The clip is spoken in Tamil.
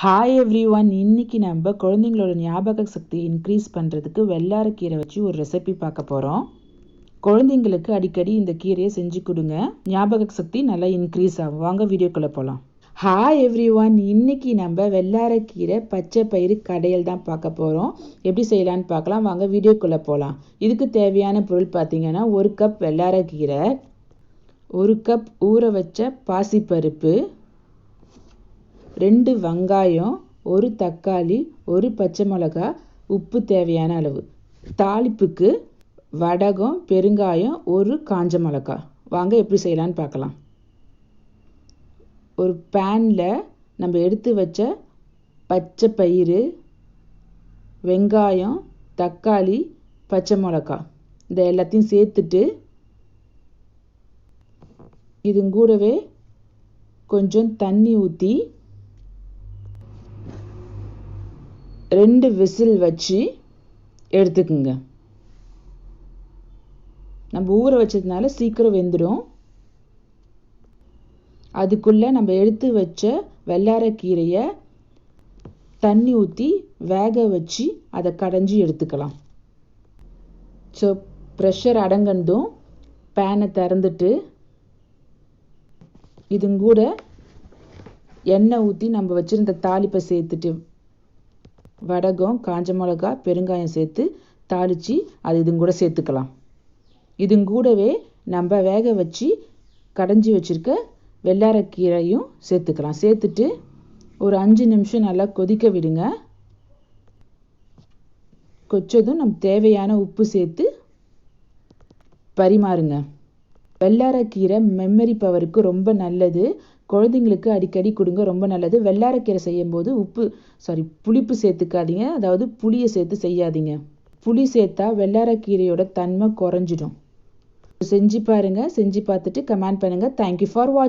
Hi every one. இன்னைக்கு நம்ம குழந்தைங்களோட ஞாபக சக்தி இன்க்ரீஸ் பண்ணுறதுக்கு வெள்ளரிக்கீரை வச்சு ஒரு ரெசிபி பார்க்க போகிறோம். குழந்தைங்களுக்கு அடிக்கடி இந்த கீரையை செஞ்சு கொடுங்க, ஞாபக சக்தி நல்லா இன்க்ரீஸ் ஆகும். வாங்க வீடியோக்குள்ளே போகலாம். Hi every one. இன்னைக்கு நம்ம வெள்ளரிக்கீரை பச்சை பயிறு கடையல் தான் பார்க்க போகிறோம். எப்படி செய்யலான்னு பார்க்கலாம். வாங்க வீடியோக்குள்ளே போகலாம். இதுக்கு தேவையான பொருள் பார்த்தீங்கன்னா 1 கப் வெள்ளரிக்கீரை, 1 கப் ஊற வச்ச பாசிப்பருப்பு, 2 வெங்காயம், 1 தக்காளி, 1 பச்சை மிளகாய், உப்பு தேவையான அளவு. தாளிப்புக்கு வடகம், பெருங்காயம், 1 காஞ்ச மிளகாய். வாங்க எப்படி செய்யலான்னு பார்க்கலாம். ஒரு பேனில் நம்ம எடுத்து வச்ச பச்சை பயிறு, வெங்காயம், தக்காளி, பச்சை மிளகாய் இந்த எல்லாத்தையும் சேர்த்துட்டு இது கூடவே கொஞ்சம் தண்ணி ஊற்றி 2 விசில் வச்சு எடுத்துக்குங்க. நம்ம ஊற வச்சதுனால சீக்கிரம் வெந்துடும். அதுக்குள்ளே நம்ம எடுத்து வச்ச வெள்ளரிக்கீரையை தண்ணி ஊற்றி வேக வச்சு அதை கடைஞ்சி எடுத்துக்கலாம். ஸோ ப்ரெஷர் அடங்கந்தும் பேனை திறந்துட்டு இதுங்கூட எண்ணெய் ஊற்றி நம்ம வச்சுருந்த தாளிப்பை சேர்த்துட்டு வடகம், காஞ்ச மிளகா, பெருங்காயம் சேர்த்து தாளித்து அது இதுங்கூட சேர்த்துக்கலாம். இதுங்கூடவே நம்ம வேக வச்சு கடைஞ்சி வச்சுருக்க வெள்ளரிக்கீரையும் சேர்த்துக்கலாம். சேர்த்துட்டு ஒரு 5 நிமிஷம் நல்லா கொதிக்க விடுங்க. கொச்சதும் நம்ம தேவையான உப்பு சேர்த்து பரிமாறுங்க. வெள்ளரிக்கீரை மெமரி பவருக்கு ரொம்ப நல்லது. குழந்தைங்களுக்கு அடிக்கடி கொடுங்க, ரொம்ப நல்லது. வெள்ளரிக்கீரை செய்யும்போது புளிப்பு சேர்த்துக்காதீங்க, அதாவது புளியை சேர்த்து செய்யாதீங்க. புளி சேர்த்தா வெள்ளரிக்கீரையோட தன்மை குறைஞ்சிடும். செஞ்சு பாருங்க. செஞ்சு பார்த்துட்டு கமெண்ட் பண்ணுங்க. தேங்க்யூ ஃபார் வாட்சிங்.